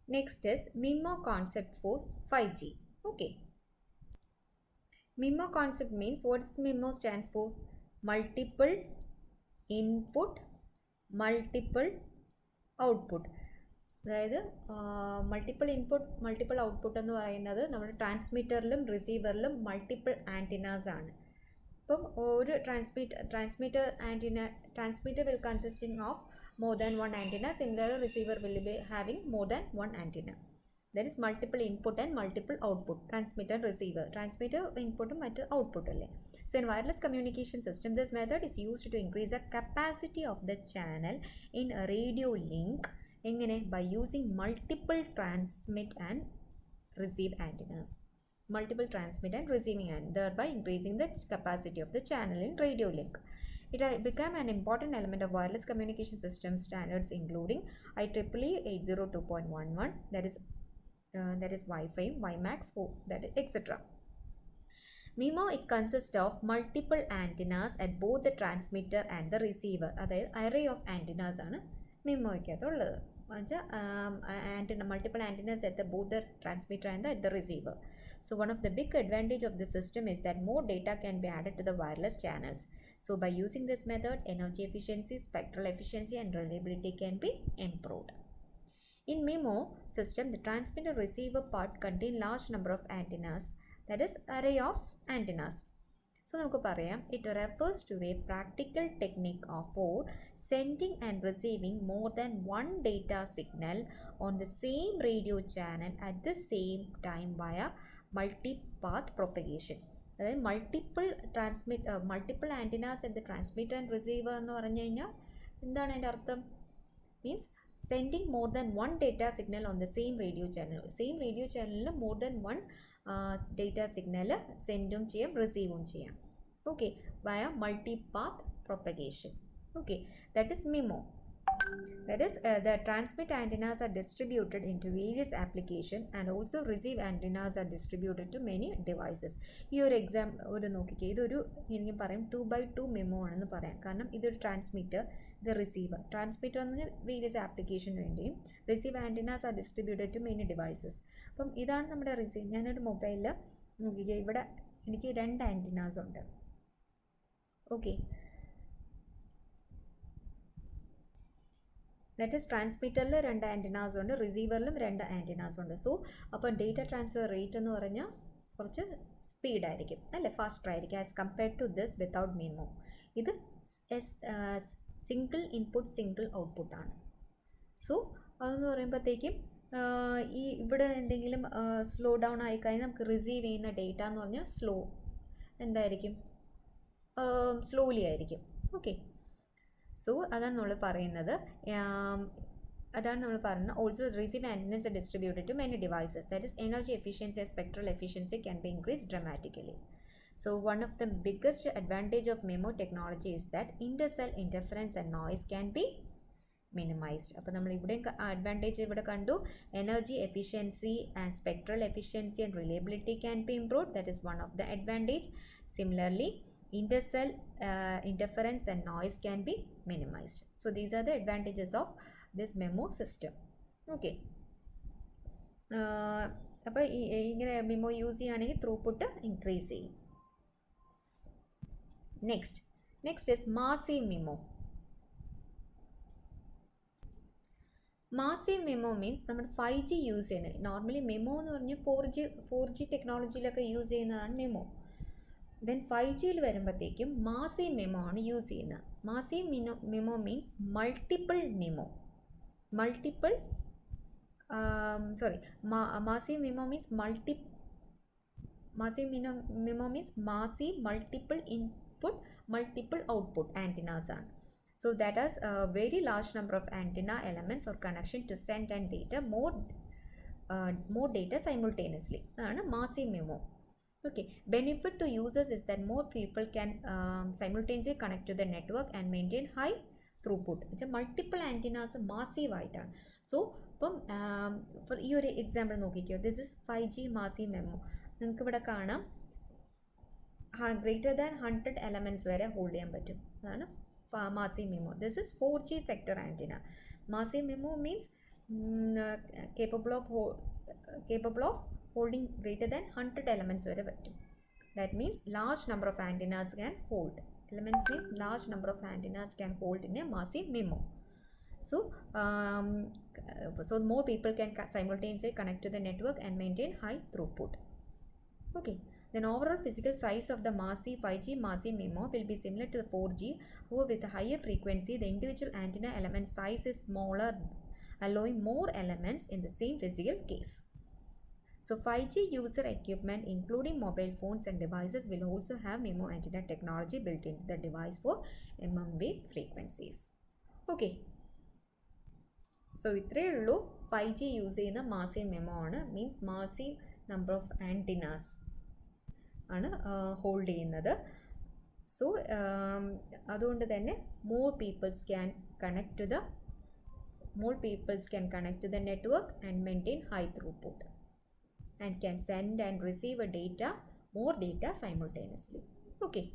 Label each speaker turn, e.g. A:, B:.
A: Next is MIMO concept for 5G. Okay. MIMO concept means, what is MIMO stands for? Multiple input, multiple output. അതായത് multiple input multiple output എന്ന് പറയുന്നത് നമ്മുടെ ട്രാൻസ്മിറ്ററിലും റിസീവറിലും multiple antennas ആണ്. അപ്പം ഒരു transmitter will consisting of more than one antenna. Similarly, receiver will be having more than one antenna. That is multiple input and multiple output. Transmitter, receiver. Transmitter input and output. So in wireless communication system, this method is used to increase the capacity of the channel in a radio link by using multiple transmit and receive antennas. Multiple transmit and receiving, and thereby increasing the capacity of the channel in radio link. It became an important element of wireless communication system standards, including IEEE 802.11, that is Wi-Fi, WiMAX, that is etc. MIMO, it consists of multiple antennas at both the transmitter and the receiver. അതായത് array of antennas ആണ് മിമോയ്ക്കകത്തുള്ളത്. Multiple antennas at both the transmitter and the receiver. So one of the big advantage of the system is that more data can be added to the wireless channels. So by using this method, energy efficiency, spectral efficiency and reliability can be improved. In MIMO system, the transmitter receiver part contain large number of antennas, that is array of antennas. So നമുക്ക് പറയാം, it refers to a practical technique for sending and receiving more than one data signal on the same radio channel at the same time via multipath propagation. അതായത് multiple antennas at the transmitter and receiver എന്ന് പറഞ്ഞു കഴിഞ്ഞാൽ എന്താണ് അതിൻ്റെ അർത്ഥം? Means sending more than one data signal on the same radio channel. Same radio channel more than one data signal sendum cheyam, receivum cheyam. Okay, via multipath propagation. Okay, that is MIMO. That is the transmit antennas are distributed into various applications, and also receive antennas are distributed to many devices. ഈ ഒരു ഒരു നോക്കിക്കേ, ഇതൊരു എനിക്ക് പറയും 2x2 MIMO ആണെന്ന് പറയാം. കാരണം ഇതൊരു ട്രാൻസ്മിറ്റർ, ഇത് റിസീവർ. ട്രാൻസ്മിറ്റർ എന്ന് പറഞ്ഞാൽ വേരിയസ് ആപ്ലിക്കേഷന് വേണ്ടിയും, receive antennas are distributed to many devices. അപ്പം ഇതാണ് നമ്മുടെ റിസീവ്. ഞാനൊരു മൊബൈലിൽ നോക്കിക്കേ, ഇവിടെ എനിക്ക് 2 ആൻറ്റനാസ് ഉണ്ട്. ഓക്കെ, ദാറ്റ് ഈസ് ട്രാൻസ്മിറ്ററിൽ 2 ആൻറ്റനാസ് ഉണ്ട്, റിസീവറിലും 2 ആൻറ്റനാസ് ഉണ്ട്. സോ അപ്പോൾ ഡേറ്റ ട്രാൻസ്ഫർ റേറ്റ് എന്ന് പറഞ്ഞാൽ കുറച്ച് സ്പീഡായിരിക്കും അല്ലേ, ഫാസ്റ്റർ ആയിരിക്കും as compared to this without MIMO. ഇത് സിംഗിൾ ഇൻപുട്ട് സിംഗിൾ ഔട്ട്പുട്ടാണ്. സോ അതെന്ന് പറയുമ്പോഴത്തേക്കും ഈ ഇവിടെ എന്തെങ്കിലും സ്ലോ ഡൗൺ ആയിക്കഴിഞ്ഞാൽ നമുക്ക് റിസീവ് ചെയ്യുന്ന ഡേറ്റ എന്ന് പറഞ്ഞാൽ എന്തായിരിക്കും, സ്ലോലി ആയിരിക്കും. ഓക്കെ, സോ അതാണ് നമ്മൾ പറയുന്നത്. Also receive antennas are distributed to many devices. That is, energy efficiency and spectral efficiency can be increased dramatically. So one of the biggest advantage of MIMO technology is that intercell interference and noise can be minimized. അപ്പോൾ നമ്മൾ ഇവിടെ advantage ഇവിടെ കണ്ടു, energy efficiency and spectral efficiency and reliability can be improved. That is one of the advantage. Similarly, intercell interference and noise can be minimized. So these are the advantages of this MIMO system. Okay, അപ്പോൾ ഇങ്ങനെ MIMO use ചെയ്യുകയാണെങ്കിൽ throughput increase ചെയ്യും. Next is massive MIMO. Massive MIMO means നമ്മൾ 5G use ചെയ്യുന്നത്. Normally MIMO എന്ന് പറഞ്ഞാൽ 4G ടെക്നോളജിയിലൊക്കെ use ചെയ്യുന്നതാണ് MIMO. Then 5Gയിൽ വരുമ്പോഴത്തേക്കും മാസീവ് MIMO ആണ് യൂസ് ചെയ്യുന്നത്. Massive MIMO means multiple MIMO. Massive MIMO means massive multiple input multiple output antennas ആണ്. So that has a very large number of antenna elements or connection to send and data more data simultaneously. അതാണ് massive MIMO. Okay, benefit to users is that more people can simultaneously connect to the network and maintain high throughput. Multiple antennas massive ആയിട്ടാണ്. So ഇപ്പം four ഈ ഒരു example നോക്കിക്കോ, this is 5G massive MIMO. നിങ്ങൾക്ക് ഇവിടെ കാണാം greater than 100 elements വരെ hold ചെയ്യാൻ പറ്റും. അതാണ് massive MIMO. This is 4G sector antenna. Massive MIMO means capable of holding greater than 100 elements വരെ പറ്റും. That means large number of antennas can hold. Elements means large number of antennas can hold in a massive MIMO. So, more people can simultaneously connect to the network and maintain high throughput. Okay. Then overall physical size of the massive 5G massive MIMO will be similar to the 4G. However, with a higher frequency, the individual antenna element size is smaller, allowing more elements in the same physical case. So 5G user equipment including mobile phones and devices will also have MIMO antenna technology built into the device for mmWave frequencies. Okay. So ഇത്രയേ ഉള്ളൂ 5G use ചെയ്യുന്ന massive memo ആണ്. Means massive number of antennas ആണ് hold ചെയ്യുന്നത്. So അതുകൊണ്ട് തന്നെ more peoples can connect to the network and maintain high throughput and can send and receive more data simultaneously. Okay.